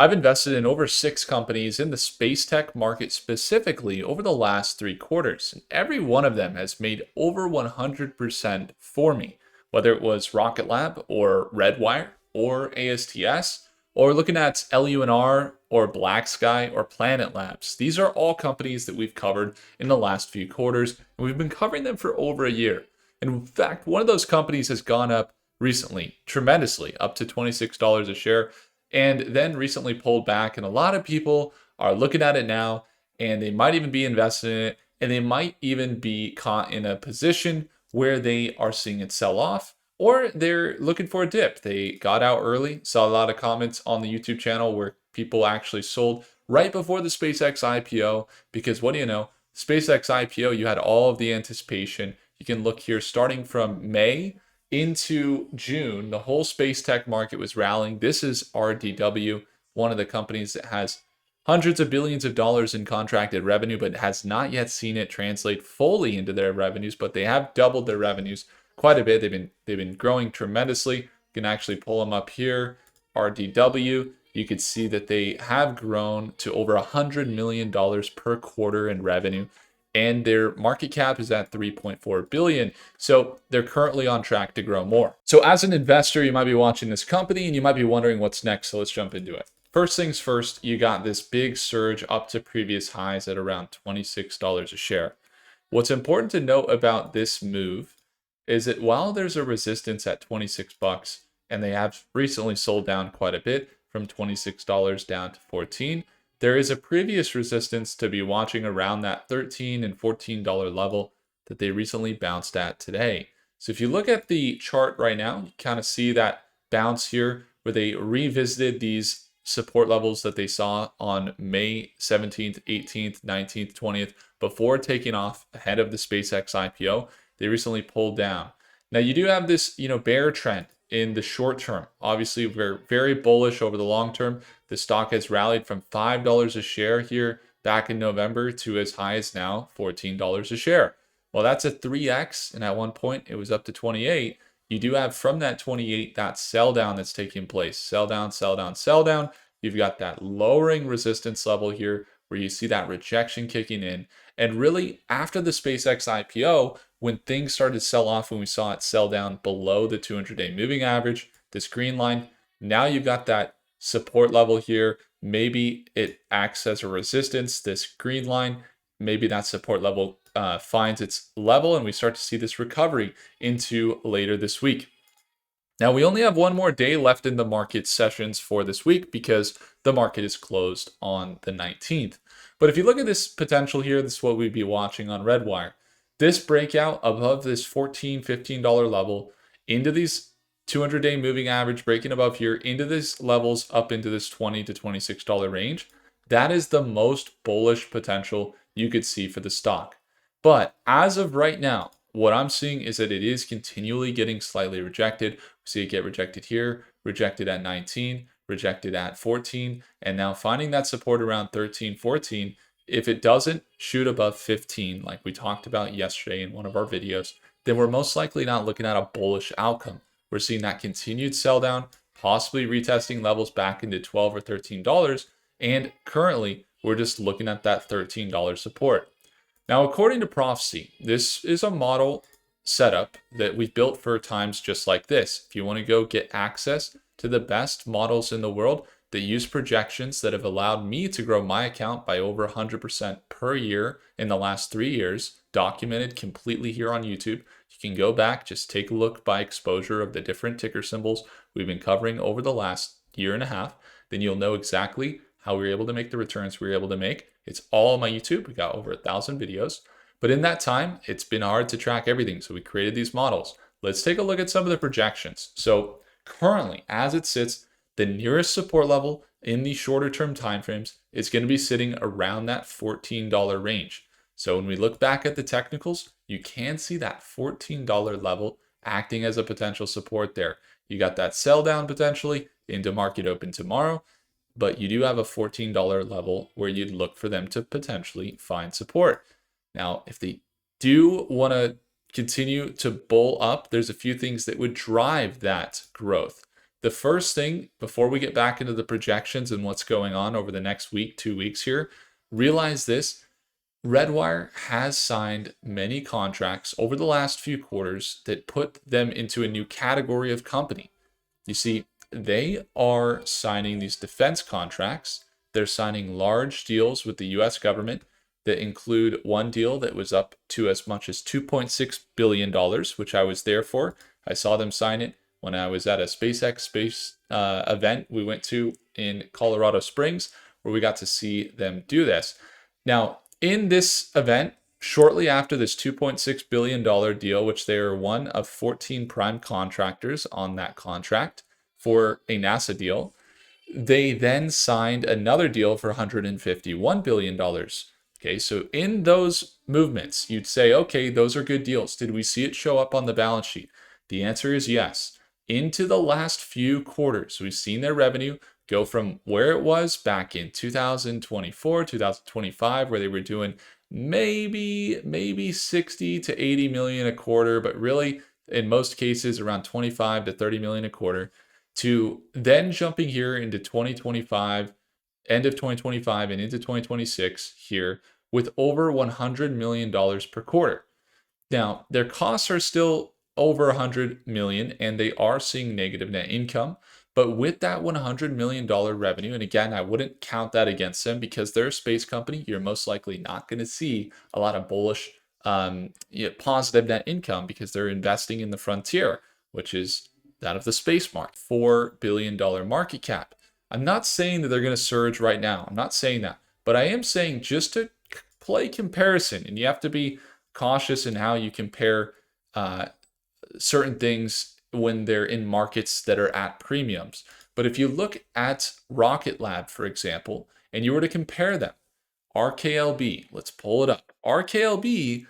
I've invested in over 6 companies in the space tech market specifically over the last 3 quarters, and every one of them has made over 100% for me, whether it was Rocket Lab or Redwire or ASTS, or looking at LUNR or Black Sky or Planet Labs. These are all companies that we've covered in the last few quarters, and we've been covering them for over a year. And in fact, one of those companies has gone up recently tremendously, up to $26 a share, and then recently pulled back. And a lot of people are looking at it now, and they might even be invested in it, and they might even be caught in a position where they are seeing it sell off, or they're looking for a dip. They got out early. Saw a lot of comments on the YouTube channel where people actually sold right before the SpaceX IPO, because what do you know? SpaceX IPO, you had all of the anticipation. You can look here starting from May into June, the whole space tech market was rallying. This is RDW, one of the companies that has hundreds of billions of dollars in contracted revenue, but has not yet seen it translate fully into their revenues. But they have doubled their revenues quite a bit. They've been growing tremendously. You can actually pull them up here. RDW. You could see that they have grown to over $100 million per quarter in revenue, and their market cap is at 3.4 billion. So they're currently on track to grow more. So as an investor, you might be watching this company and you might be wondering what's next. So let's jump into it. First things first, you got this big surge up to previous highs at around $26 a share. What's important to note about this move is that while there's a resistance at 26 bucks, and they have recently sold down quite a bit from $26 down to 14, there is a previous resistance to be watching around that $13 and $14 level that they recently bounced at today. So if you look at the chart right now, you kind of see that bounce here where they revisited these support levels that they saw on May 17th, 18th, 19th, 20th before taking off ahead of the SpaceX IPO. They recently pulled down. Now you do have this, bear trend in the short term. Obviously, we're very bullish over the long term. The stock has rallied from $5 a share here back in November to as high as now $14 a share. Well, that's a 3x, and at one point it was up to 28. You do have from that 28 that sell down that's taking place. Sell down, sell down, sell down. You've got that lowering resistance level here where you see that rejection kicking in. And really, after the SpaceX IPO, when things started to sell off, when we saw it sell down below the 200-day moving average, this green line, now you've got that support level here. Maybe it acts as a resistance, this green line. Maybe that support level finds its level, and we start to see this recovery into later this week. Now, we only have one more day left in the market sessions for this week because the market is closed on the 19th. But if you look at this potential here, this is what we'd be watching on Redwire. This breakout above this $14, $15 level into these 200-day moving average, breaking above here into these levels up into this $20 to $26 range, that is the most bullish potential you could see for the stock. But as of right now, what I'm seeing is that it is continually getting slightly rejected. We see it get rejected here, rejected at 19, rejected at 14, and now finding that support around 13, 14. If it doesn't shoot above 15, like we talked about yesterday in one of our videos, then we're most likely not looking at a bullish outcome. We're seeing that continued sell down, possibly retesting levels back into $12 or $13, and currently we're just looking at that $13 support. Now, according to Prophecy, this is a model setup that we've built for times just like this. If you want to go get access to the best models in the world that use projections that have allowed me to grow my account by over 100% per year in the last 3 years, documented completely here on YouTube. You can go back, just take a look by exposure of the different ticker symbols we've been covering over the last year and a half. Then you'll know exactly how we were able to make the returns we were able to make. It's all on my YouTube. We got over 1,000 videos. But in that time, it's been hard to track everything. So we created these models. Let's take a look at some of the projections. So currently, as it sits, the nearest support level in the shorter term timeframes is going to be sitting around that $14 range. So when we look back at the technicals, you can see that $14 level acting as a potential support there. You got that sell down potentially into market open tomorrow, but you do have a $14 level where you'd look for them to potentially find support. Now, if they do want to continue to bull up, there's a few things that would drive that growth. the first thing before we get back into the projections and what's going on over the next week, 2 weeks here, realize this. Redwire has signed many contracts over the last few quarters that put them into a new category of company. You see, they are signing these defense contracts. They're signing large deals with the US government that include one deal that was up to as much as $2.6 billion, which I was there for. I saw them sign it when I was at a SpaceX space event we went to in Colorado Springs, where we got to see them do this. Now, in this event, shortly after this $2.6 billion deal, which they are one of 14 prime contractors on that contract for a NASA deal, they then signed another deal for $151 billion. Okay, so in those movements, you'd say, okay, those are good deals. Did we see it show up on the balance sheet? The answer is yes. Into the last few quarters, we've seen their revenue go from where it was back in 2024, 2025, where they were doing maybe 60 to 80 million a quarter, but really in most cases around 25 to 30 million a quarter, to then jumping here into 2025, end of 2025 and into 2026 here with over $100 million per quarter. Now, their costs are still over 100 million and they are seeing negative net income. But with that $100 million revenue, and again, I wouldn't count that against them because they're a space company, you're most likely not going to see a lot of bullish, positive net income because they're investing in the frontier, which is that of the space market, $4 billion market cap. I'm not saying that they're going to surge right now. I'm not saying that. But I am saying just to play comparison, and you have to be cautious in how you compare certain things when they're in markets that are at premiums. But if you look at Rocket Lab, for example, and you were to compare them, RKLB, let's pull it up. RKLB,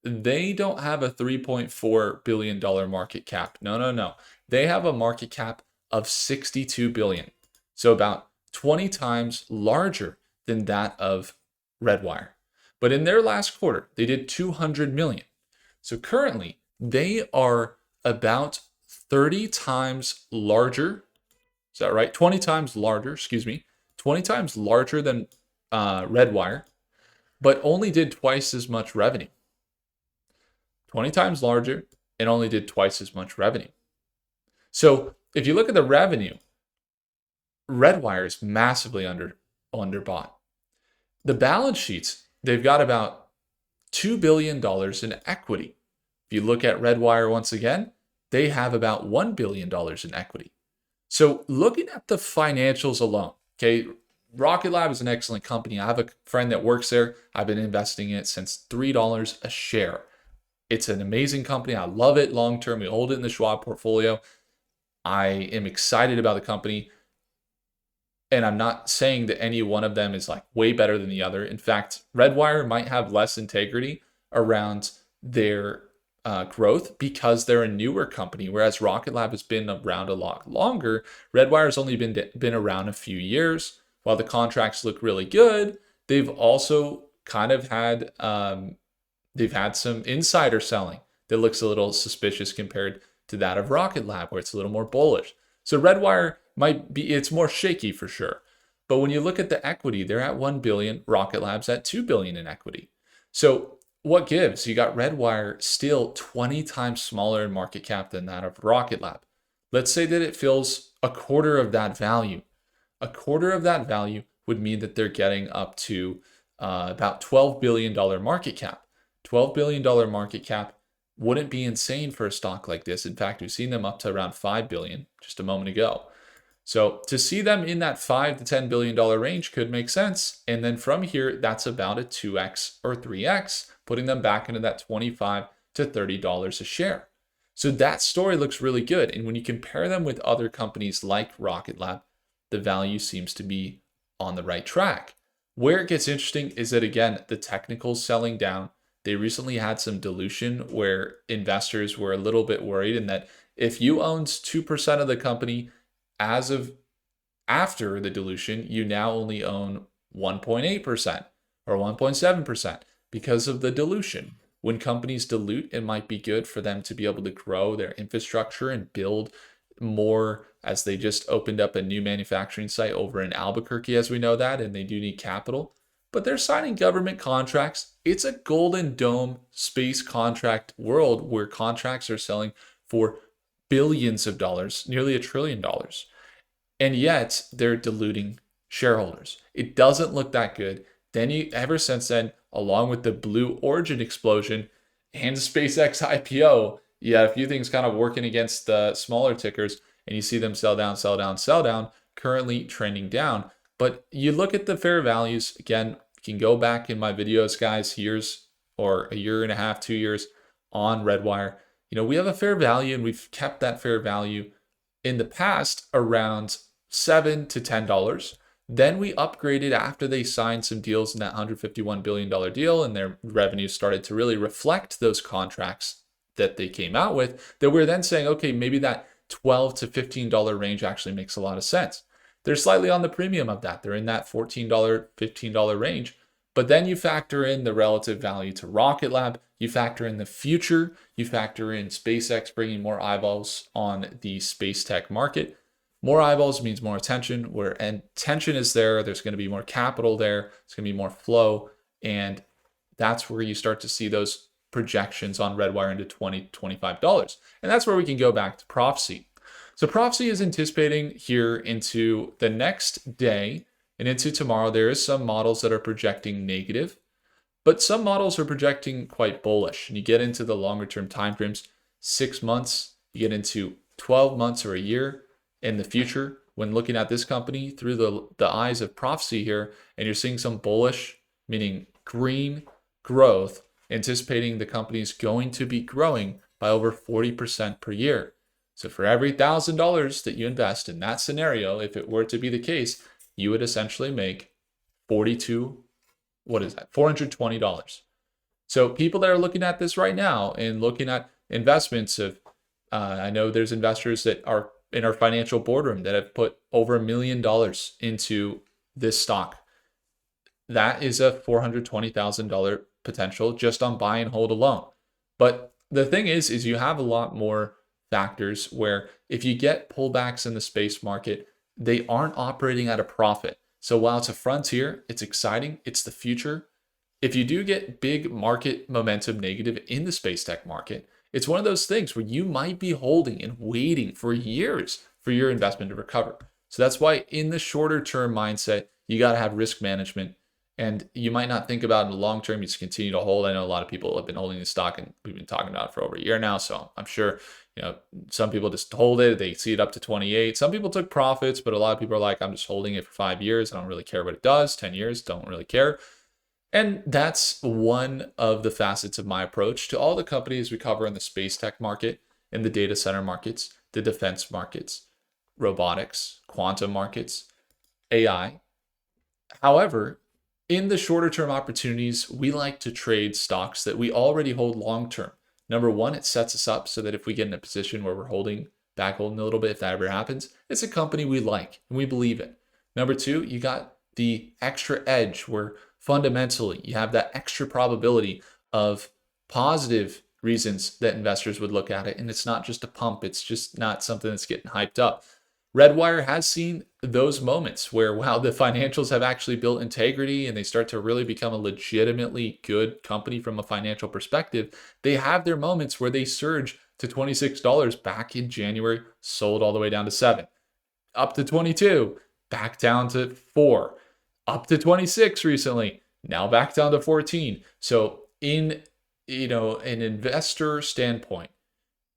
they don't have a $3.4 billion market cap. No. They have a market cap of $62 billion. So about 20 times larger than that of Redwire. But in their last quarter, they did 200 million. So currently, they are about 30 times larger. Is that right? 20 times larger, 20 times larger than Redwire, but only did twice as much revenue. 20 times larger and only did twice as much revenue. So if you look at the revenue, Redwire is massively underbought. The balance sheets, they've got about $2 billion in equity. If you look at Redwire once again, they have about $1 billion in equity. So looking at the financials alone, okay, Rocket Lab is an excellent company. I have a friend that works there. I've been investing in it since $3 a share. It's an amazing company. I love it long term. We hold it in the Schwab portfolio. I am excited about the company. And I'm not saying that any one of them is like way better than the other. In fact, Redwire might have less integrity around their growth because they're a newer company, whereas Rocket Lab has been around a lot longer. Redwire has only been around a few years. While the contracts look really good, they've also kind of had some insider selling that looks a little suspicious compared to that of Rocket Lab, where it's a little more bullish. So Redwire it's more shaky for sure. But when you look at the equity, they're at 1 billion, Rocket Lab's at 2 billion in equity. So what gives? You got Redwire still 20 times smaller in market cap than that of Rocket Lab. Let's say that it fills a quarter of that value. A quarter of that value would mean that they're getting up to about $12 billion market cap. $12 billion market cap wouldn't be insane for a stock like this. In fact, we've seen them up to around 5 billion just a moment ago. So to see them in that $5 to $10 billion range could make sense. And then from here, that's about a 2x or 3x, putting them back into that $25 to $30 a share. So that story looks really good. And when you compare them with other companies like Rocket Lab, the value seems to be on the right track. Where it gets interesting is that, again, the technicals selling down. They recently had some dilution where investors were a little bit worried, and that if you owned 2% of the company as of after the dilution, you now only own 1.8% or 1.7% because of the dilution. When companies dilute, it might be good for them to be able to grow their infrastructure and build more as they just opened up a new manufacturing site over in Albuquerque, as we know that, and they do need capital. But they're signing government contracts. It's a golden dome space contract world where contracts are selling for billions of dollars, nearly $1 trillion. And yet they're diluting shareholders. It doesn't look that good. Then ever since then, along with the Blue Origin explosion and SpaceX IPO, you had a few things kind of working against the smaller tickers, and you see them sell down, sell down, sell down, currently trending down. But you look at the fair values, again, you can go back in my videos, guys, years or a year and a half, 2 years on Redwire. We have a fair value, and we've kept that fair value in the past around $7 to $10. Then we upgraded after they signed some deals in that $151 billion deal, and their revenue started to really reflect those contracts that they came out with, that we're then saying, okay, maybe that $12 to $15 range actually makes a lot of sense. They're slightly on the premium of that. They're in that $14, $15 range. But then you factor in the relative value to Rocket Lab, you factor in the future, you factor in SpaceX bringing more eyeballs on the space tech market. More eyeballs means more attention. Where attention is there, there's going to be more capital there, it's going to be more flow, and that's where you start to see those projections on Redwire into $20, $25. And that's where we can go back to Prophecy. So Prophecy is anticipating here into the next day and into tomorrow. There is some models that are projecting negative, but some models are projecting quite bullish. And you get into the longer term timeframes, 6 months, you get into 12 months or a year in the future when looking at this company through the eyes of Prophecy here, and you're seeing some bullish, meaning green growth, anticipating the company's going to be growing by over 40% per year. So for every $1,000 that you invest in that scenario, if it were to be the case, you would essentially make $420. So people that are looking at this right now and looking at investments of, I know there's investors that are in our financial boardroom that have put over $1 million into this stock. That is a $420,000 potential just on buy and hold alone. But the thing is you have a lot more factors where if you get pullbacks in the space market, they aren't operating at a profit. So while it's a frontier, it's exciting, it's the future. If you do get big market momentum negative in the space tech market, it's one of those things where you might be holding and waiting for years for your investment to recover. So that's why in the shorter term mindset, you got to have risk management. And you might not think about in the long term, you just continue to hold. I know a lot of people have been holding the stock, and we've been talking about it for over a year now. So I'm sure, some people just hold it. They see it up to 28. Some people took profits, but a lot of people are like, I'm just holding it for 5 years. I don't really care what it does. 10 years, don't really care. And that's one of the facets of my approach to all the companies we cover in the space tech market, in the data center markets, the defense markets, robotics, quantum markets, AI. However, in the shorter term opportunities, we like to trade stocks that we already hold long term. Number one, it sets us up so that if we get in a position where we're back holding a little bit, if that ever happens, it's a company we like and we believe in. Number two, you got the extra edge where fundamentally you have that extra probability of positive reasons that investors would look at it. And it's not just a pump. It's just not something that's getting hyped up. Redwire has seen those moments where, wow, the financials have actually built integrity and they start to really become a legitimately good company from a financial perspective. They have their moments where they surge to $26 back in January, sold all the way down to $7, up to $22, back down to $4, up to $26 recently, now back down to $14. So in an investor standpoint,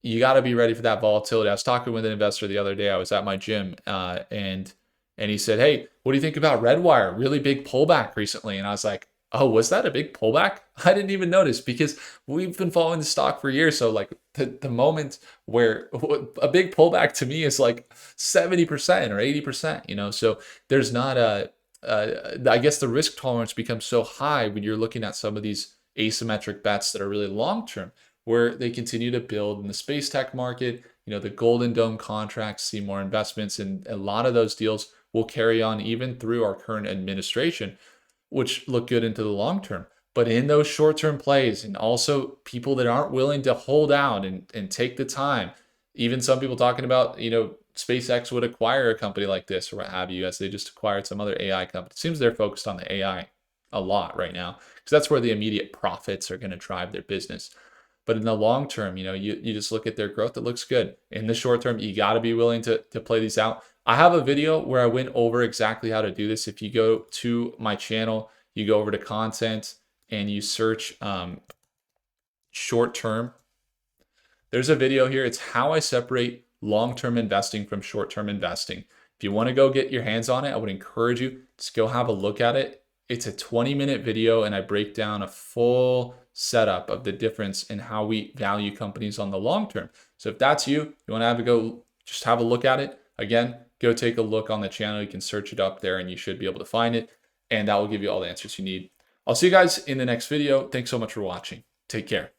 you got to be ready for that volatility. I was talking with an investor the other day. I was at my gym, and he said, "Hey, what do you think about Redwire? Really big pullback recently." And I was like, "Oh, was that a big pullback? I didn't even notice because we've been following the stock for years. So like the moment where a big pullback to me is like 70% or 80%. So there's not I guess the risk tolerance becomes so high when you're looking at some of these asymmetric bets that are really long term, where they continue to build in the space tech market. The Golden Dome contracts see more investments, and a lot of those deals will carry on even through our current administration, which look good into the long term. But in those short-term plays, and also people that aren't willing to hold out and take the time, Even some people talking about, SpaceX would acquire a company like this or what have you, as they just acquired some other AI company. It seems they're focused on the AI a lot right now because that's where the immediate profits are going to drive their business. But in the long term, you just look at their growth, it looks good. In the short term, you got to be willing to play these out. I have a video where I went over exactly how to do this. If you go to my channel, you go over to content and you search short term. There's a video here. It's how I separate long-term investing from short-term investing. If you want to go get your hands on it, I would encourage you to go have a look at it. It's a 20-minute video and I break down a full setup of the difference in how we value companies on the long term. So if that's you want to just have a look at it. Again, go take a look on the channel. You can search it up there and you should be able to find it. And that will give you all the answers you need. I'll see you guys in the next video. Thanks so much for watching. Take care.